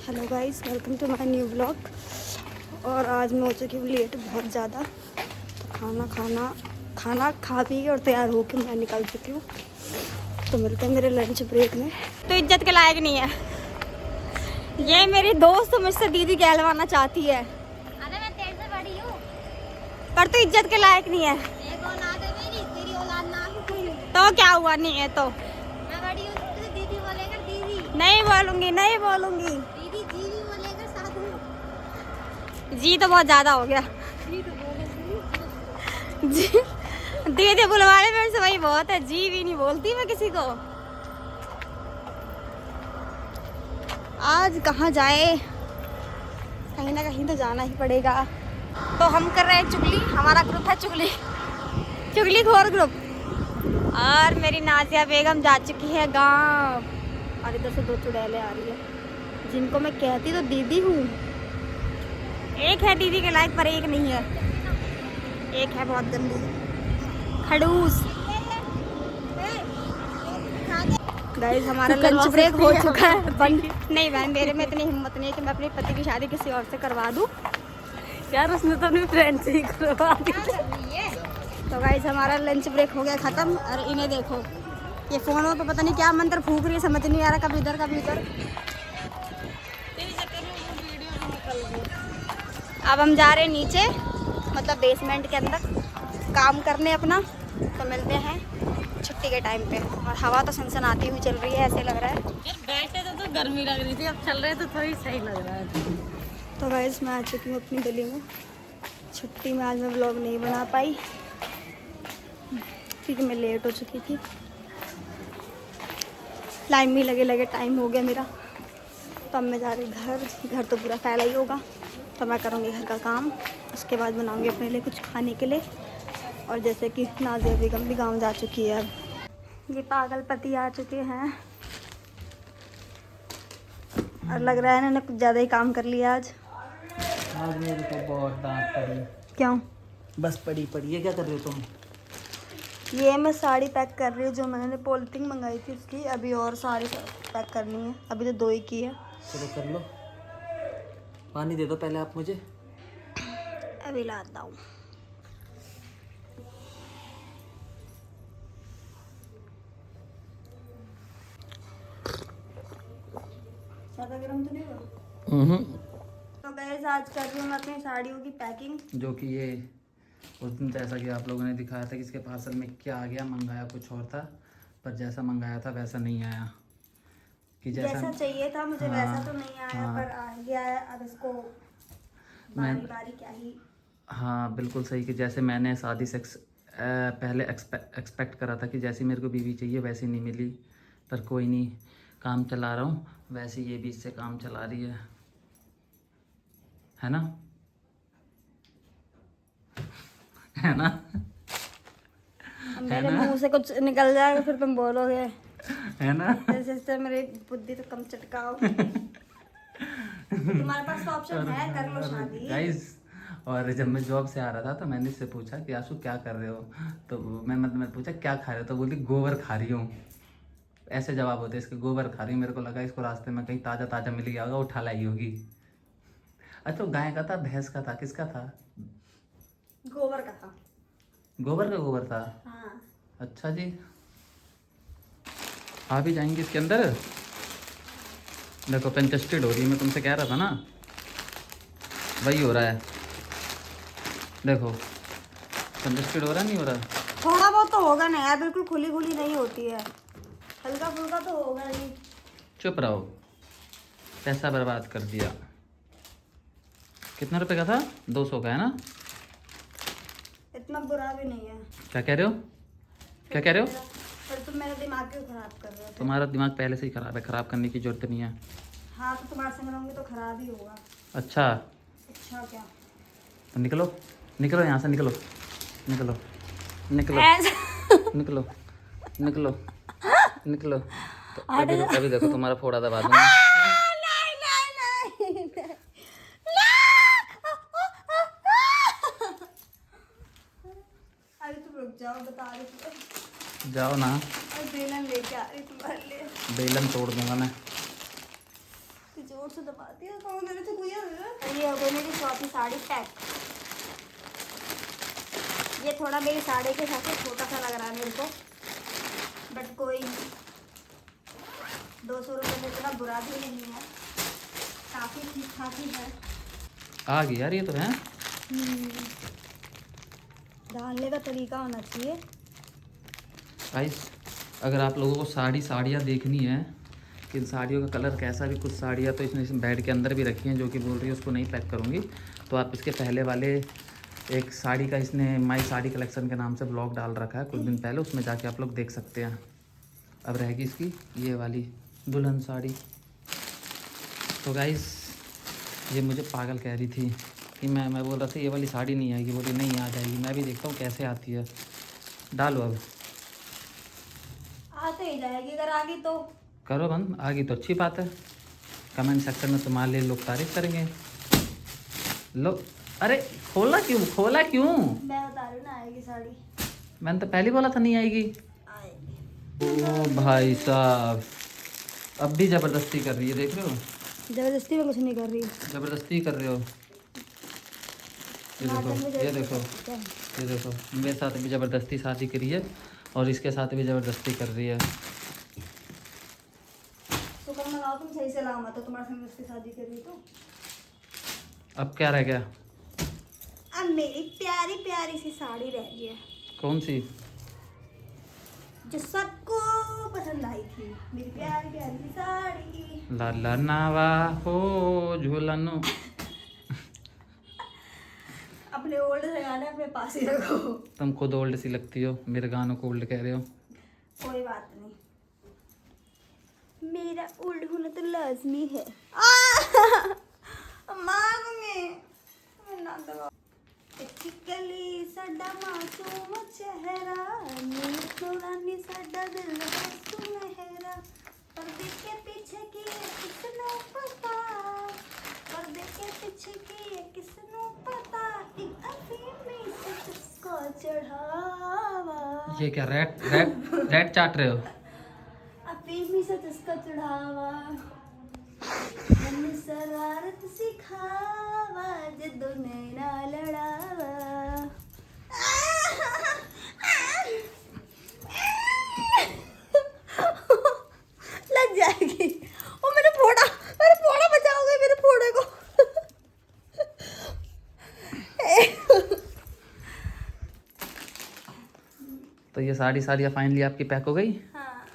Hello guys, welcome to my new blog. और आज मैं हो चुकी हूँ लेट बहुत ज़्यादा। तो खाना खा पी के और तैयार होकर मैं निकल चुकी हूँ। तो मिलते हैं मेरे लंच ब्रेक में। तो इज्जत के लायक नहीं है ये मेरी दोस्त, मुझसे दीदी कहलवाना चाहती है। अरे मैं तेरे से बड़ी हूँ। पर तो इज्जत के लायक नहीं है। एक औलाद है मेरी, तेरी औलाद ना है। तो क्या हुआ, नहीं है तो मैं बड़ी हूँ, तुझे दीदी बोलेगा। दीदी नहीं बोलूँगी, नहीं बोलूँगी। दीदी जी भी बोलेगा साथ में। जी तो बहुत ज़्यादा हो गया। जी तो बोलेगी। जी दीदी बुलवाने में से वही बहुत है, जी भी नहीं बोलती मैं किसी को। आज कहाँ जाए, कहीं ना कहीं तो जाना ही पड़ेगा। तो हम कर रहे हैं चुगली, हमारा ग्रुप है चुगली खोर ग्रुप। और मेरी नाजिया बेगम जा चुकी है गांव। और इधर से दो चुड़ैलें आ रही है जिनको मैं कहती तो दीदी हूँ। एक है दीदी के लायक पर एक नहीं है, एक है बहुत गंदी खड़ूस। गाइस हमारा लंच ब्रेक हो चुका है बंद। नहीं बहन, मेरे में इतनी हिम्मत नहीं है कि मैं अपने पति की शादी किसी और से करवा दूँ। यार उसने तो अपनी फ्रेंड से ही करवा दी। तो गाइस हमारा लंच ब्रेक हो गया ख़त्म। और इन्हें देखो, ये फ़ोनों पे पता नहीं क्या मंत्र फूक रही है, समझ नहीं आ रहा, कभी इधर कभी उधर। अब हम जा रहे हैं नीचे, मतलब बेसमेंट के अंदर काम करने अपना। तो मिलते हैं छुट्टी के टाइम पे। और हवा तो सनसन आती हुई चल रही है, ऐसे लग रहा है। यार बैठे तो गर्मी लग रही थी, अब चल रहे तो थोड़ी सही लग रहा है। तो गाइस मैं आ चुकी हूँ अपनी गली में। छुट्टी में आज मैं व्लॉग नहीं बना पाई क्योंकि मैं लेट हो चुकी थी। लाइन में लगे टाइम हो गया मेरा। तो अब मैं जा रही घर तो पूरा फैला ही होगा। तो मैं करूँगी घर का काम, उसके बाद बनाऊँगी अपने लिए कुछ खाने के लिए। और जैसे कि नाज़िया बेगम भी गाँव जा चुकी है। अब ये पागल पति आ चुके हैं और लग रहा है इन्होंने कुछ ज़्यादा ही काम कर लिया आज। आज मेरे को बहुत डांट पड़ी। क्यों? बस पड़ी ये क्या कर रहे हो तुम? ये मैं साड़ी पैक कर रही हूँ, जो मैंने पॉलिथीन मंगाई थी उसकी। अभी और साड़ी पैक करनी है, अभी तो 2 ही की है। चलो कर लो, पानी दे दो पहले आप मुझे। अभी लाता हूँ। ज़्यादा गर्म तो नहीं हुआ? तो गाइस आज कर रही हूँ मैं अपनी साड़ियों की पैकिंग। जो कि ये उस दिन जैसा कि आप लोगों ने दिखाया था कि इसके पार्सल में क्या आ गया, मंगाया कुछ और था, पर जैसा मंगाया था वैसा नहीं आया। कि जैसा चाहिए था मुझे वैसा तो नहीं आया, पर आ गया है। अब इसको बारी बारी क्या ही। हाँ बिल्कुल सही, कि जैसे मैंने शादी से पहले एक्सपेक्ट करा था कि जैसी मेरे को बीवी चाहिए वैसी नहीं मिली। पर कोई नहीं, काम चला रहा हूँ, वैसे ये भी इससे काम चला रही है ना? है ना? मेरे मुंह से कुछ निकल जाएगा फिर तुम बोलोगे है ना? जैसे मेरी बुद्धि तो कम चटकाओ। तुम्हारे पास तो ऑप्शन है, कर लो शादी गाइस। और जब मैं जॉब से आ रहा था तो मैंने इससे पूछा कि आशु क्या कर रहे हो, तो मैं पूछा क्या खा रहे हो, तो बोली गोबर खा रही हूँ। ऐसे जवाब होते इसके, गोबर खा रही हूँ। मेरे को लगा इसको रास्ते में कहीं ताज़ा ताज़ा मिल गया होगा, उठा लाई होगी। अच्छा गाय का था, भैंस का था, किसका था? गोबर का था। गोबर का गोबर था। हाँ। अच्छा जी, आप भी जाएंगे इसके अंदर। देखो कंजस्टेड हो रही है, मैं तुमसे कह रहा था ना, वही हो रहा है। देखो कंजस्टेड हो रहा नहीं हो रहा? थोड़ा बहुत तो होगा ना यार, बिल्कुल खुली खुली नहीं होती है, हल्का फुल्का तो होगा ही। चुप रहो, पैसा बर्बाद कर दिया। कितना रुपए का था? 200 का है ना? इतना बुरा भी नहीं है। क्या कह रहे हो, क्या कह रहे हो? पर तुम मेरा दिमाग क्यों खराब कर रहे हो? तुम्हारा दिमाग पहले से ही खराब है, खराब करने की जरूरत नहीं है। हाँ तो तुम्हारे संग रहूंगी तो खराब ही होगा। अच्छा अच्छा क्या? तो निकलो, निकलो यहाँ से, निकलो निकलो निकलो निकलो निकलो निकलो। तो अभी देखो तुम्हारा फोड़ा दबा दूंगा। अरे तुम रुक जाओ, बता रही थी। जाओ ना, और बेलन लेके आ रही तुम्हारे लिए। बेलन तोड़ दूंगा मैं। जोड़ जोर से दबा दिया। कौन मेरे से कोई है? ये हो गई मेरी चौथी साड़ी पैक। ये थोड़ा मेरी साड़ी के हिसाब से छोटा सा लग रहा है मेरे को, बट कोई 200 रुपये में इतना बुरा भी नहीं है, काफ़ी ठीक ठाक ही है। आ गई यार ये तो है। डालने का तरीका होना चाहिए। गाइस अगर आप लोगों को साड़ियाँ देखनी है कि इन साड़ियों का कलर कैसा, भी कुछ साड़ियाँ तो इसने बेड के अंदर भी रखी हैं जो कि बोल रही है उसको नहीं पैक करूँगी, तो आप इसके पहले वाले एक साड़ी का इसने माई साड़ी कलेक्शन के नाम से ब्लॉग डाल रखा है कुछ दिन पहले, उसमें जाके आप लोग देख सकते हैं। अब रहेगी इसकी ये वाली दुल्हन साड़ी। तो गाइस ये मुझे पागल कह रही थी कि मैं बोल रहा था ये वाली साड़ी नहीं आएगी, बोली नहीं आ जाएगी। मैं भी देखता हूँ कैसे आती है। डालो अब। आते ही जाएगी, अगर आ गई तो। करो बंद, आ गई तो अच्छी बात है। कमेंट सेक्शन में तुम्हारे लिए लोग तारीफ करेंगे। लो, अरे खोला क्यों, खोला क्यों? मैं बता रही हूँ ना, आएगी साड़ी। मैंने तो पहले बोला था नहीं आएगी। आएगी। ओ भाई साहब, अब भी ज़बरदस्ती कर रही है, देख रहे हो? जबरदस्ती में कुछ नहीं कर रही। ज़बरदस्ती कर रहे हो। ये देखो, ये देखो, ये देखो, मेरे साथ भी ज़बरदस्ती शादी करी है और इसके साथ भी ज़बरदस्ती कर रही है। शुक्र मनाओ तुम सही से लाओ, तो तुम्हारे संग उसकी शादी कर रही तो। अब क्या रह गया? अब मेरी प्यारी प्यारी सी साड़ी रह गई है, कौन सी? जो सबको पसंद आई थी, मेरी प्यारी प्यारी सी साड़ी। ला ला नावा हो झूलनो। अपने ओल्ड से गाने अपने पास ही रखो। तुम खुद ओल्ड सी लगती हो, मेरे गानों को ओल्ड कह रहे हो। कोई बात नहीं, मेरा ओल्ड होना तो लाजमी है। चिकली साडा मासूम चेहरा, नीर नूरानी साडा दिल है सुनहरा। पर्दे के पीछे की किसनो पता, पर्दे के पीछे की किसनो पता, एक अफीमी से किसको चढ़ावा। ये क्या रेड चाट रहे हो? अफीमी से किसको चढ़ावा, मैंने शरारत सिखावा, जदों नैना लड़ावा। लग जाएगी। ओ मेरा फोड़ा बचाओगे मेरे फोड़े को। तो ये साड़ियाँ फाइनली आपकी पैक हो गई। हाँ,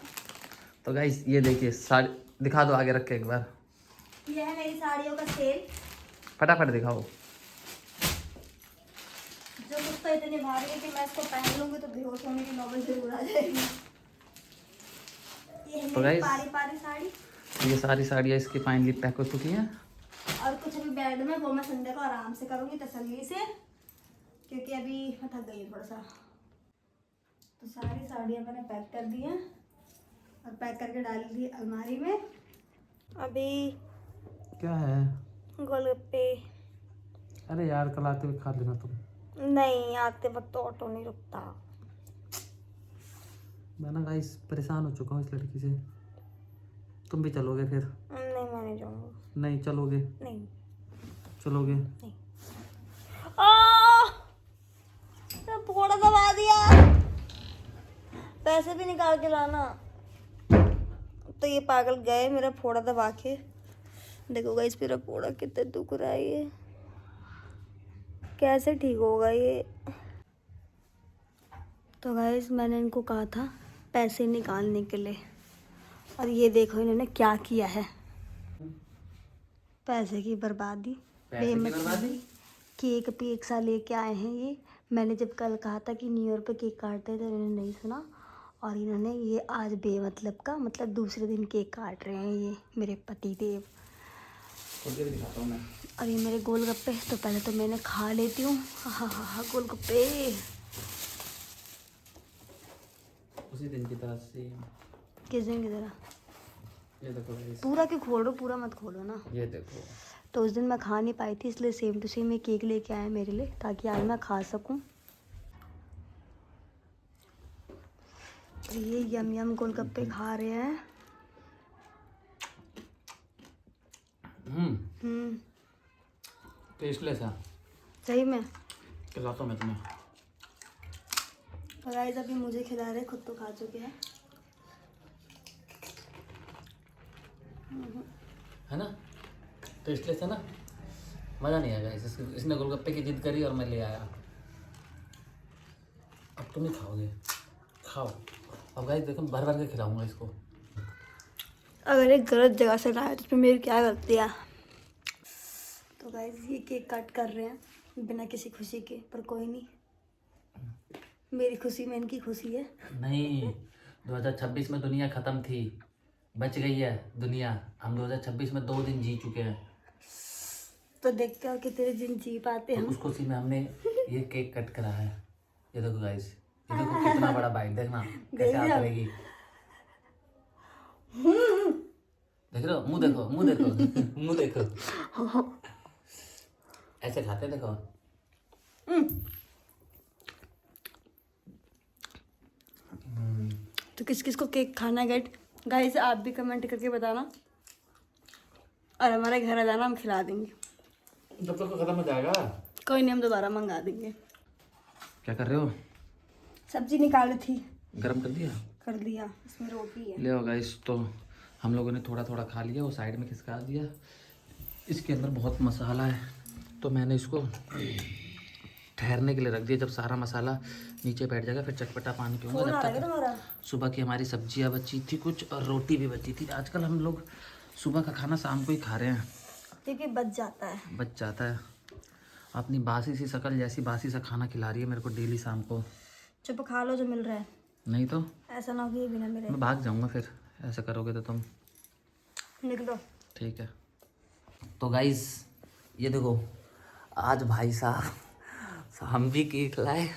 तो गाइस ये देखिए साड़ी, दिखा दो आगे रख के एक बार। ये है मेरी साड़ियों का सेल। फटाफट दिखाओ। जो कुछ तो इतने भारी है कि मैं इसको पहन लूंगी तो बेहोश होने की नौबत जरूर आ जाएगी। ये है तो मेरी guys, पारी पारी साड़ी। ये सारी साड़ियाँ इसकी फाइनली पैक हो चुकी हैं। और कुछ अभी बेड में, वो मैं संडे को आराम से करूँगी तसल्ली से, क्योंकि अभी मैं थक गई हूँ थोड़ा सा। तो सारी साड़ियाँ मैंने पैक कर दी हैं और पैक करके डाल दी अलमारी में। अभी क्या है? गोलगप्पे। अरे यार कल आते हुए खा लेना तुम। नहीं, आते वक्त तो ऑटो नहीं रुकता। मैं ना गाइस परेशान हो चुका हूँ इस लड़की से। तुम भी चलोगे फिर? नहीं, मैं नहीं जाऊँगी। नहीं चलोगे? नहीं। चलोगे? नहीं। फोड़ा दबा दिया। पैसे भी निकाल के लाना। तो ये पागल गए मेरा फोड़ा दबा के। देखो गाइस मेरा फोड़ा कितना दुख रहा है, ये कैसे ठीक होगा ये। तो गाइस मैंने इनको कहा था पैसे निकालने के लिए, और ये देखो इन्होंने क्या किया है। पैसे की बर्बादी, बेमतलबी। केक भी एक साल लेके आए हैं ये। मैंने जब कल कहा था कि न्यू ईयर पे केक काटते हैं तो इन्होंने नहीं सुना, और इन्होंने ये आज बेमतलब का, मतलब दूसरे दिन केक काट रहे हैं ये मेरे पति देव। और ये मेरे गोलगप्पे, तो पहले तो मैंने खा लेती हूँ। हा गोलगप्पे उसी दिन की तरह से। किस दिन की तरह? ये देखो गाइस, पूरा क्यों खोल रहे हो, पूरा मत खोलो ना। ये देखो। तो उस दिन मैं खा नहीं पाई थी, इसलिए सेम टू सेम ये केक लेके आए मेरे लिए, ताकि आज मैं खा सकूं। तो ये यम यम गोलगप्पे खा रहे हैं। टेस्टलेस है। सही में। खिलाता हूँ मैं तुम्हें। और गाइस अभी मुझे खिला रहे, खुद तो खा चुके हैं। है ना, टेस्टलेस है ना, मज़ा नहीं आएगा। इसने गोलगप्पे की जिद करी और मैं ले आया। अब तुम ही खाओगे, खाओ। अब गाइस देखो, भर भर के खिलाऊंगा इसको। अगर एक गलत जगह से लाए तो उसमें मेरी क्या गलती है। तो गाइस ये केक कट कर रहे हैं बिना किसी खुशी के, पर कोई नहीं, मेरी खुशी में इनकी खुशी है। नहीं, 2026 में दुनिया ख़त्म थी, बच गई है दुनिया। हम 2026 में 2 दिन जी चुके हैं। तो देखते हो कितने दिन जी पाते तो हम। उस खुशी में हमने ये केक कट करा है। ये देखो गाइस, ये देखो कितना बड़ा बाइट, देखना कैसे आ करेगी। देख रहे हो, मुंह देखो, मुंह देखो, मुंह देखो। ऐसे खाते देखो। तो किस किस को केक खाना है गाइस आप भी कमेंट करके बताना, और हमारे घर आ जाना, हम खिला देंगे। जब तक तो खत्म हो जाएगा। कोई नहीं, हम दोबारा मंगा देंगे। क्या कर रहे हो? सब्जी निकाल रही थी। गरम कर दिया? कर दिया, इसमें रोटी है। ले आओ गाइस। तो हम लोगों ने थोड़ा थोड़ा खा लिया, वो साइड में खिसका दिया। इसके अंदर बहुत मसाला है, तो मैंने इसको ठहरने के लिए रख दिया। जब सारा मसाला नीचे बैठ जाएगा फिर चटपटा पानी पीऊँगा। फोन जब आ रहा है तक तुम्हारा? सुबह की हमारी सब्जियां बची थी कुछ, और रोटी भी बची थी। आजकल हम लोग सुबह का खाना शाम को ही खा रहे हैं, क्योंकि बच जाता है। बच जाता है। अपनी बासी सी शकल जैसी बासी सा खाना खिला रही है मेरे को डेली शाम को। चुप खा लो जो मिल रहा है, नहीं तो ऐसा ना हो कि ये बिना मिले। मैं भाग जाऊंगा फिर, ऐसा करोगे तो तुम। निकलो। ठीक है। तो गाइस ये देखो, आज भाई साहब हम भी केक लाए,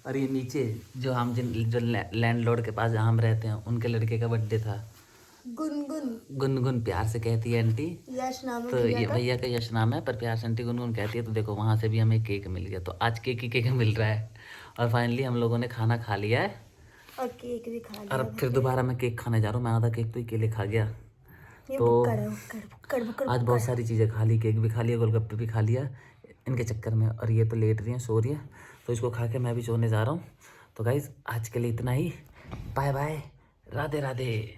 और ये नीचे जो हम जो लैंडलॉर्ड के पास जहाँ हम रहते हैं उनके लड़के का बर्थडे था। गुनगुन, गुनगुन प्यार से कहती है आंटी। यश नाम है तो भैया ये का। भैया का यश नाम है, पर प्यार से आंटी गुनगुन कहती है। तो देखो वहाँ से भी हमें केक मिल गया। तो आज केक ही केक मिल रहा है। और फाइनली हम लोगों ने खाना खा लिया है, और केक भी खा लिया। और अब फिर दोबारा मैं केक खाने जा रहा हूँ। मैं आधा केक तो अकेले खा गया। ये तो बुक्कड़ है, बुक्कड़ आज बहुत सारी चीज़ें खा ली, केक भी खा लिया, गोलगप्पे भी खा लिया इनके चक्कर में। और ये तो लेट रही हैं, सो रही है, तो इसको खा के मैं भी सोने जा रहा हूँ। तो गाइज़ आज के लिए इतना ही। Bye bye, Radhe Radhe.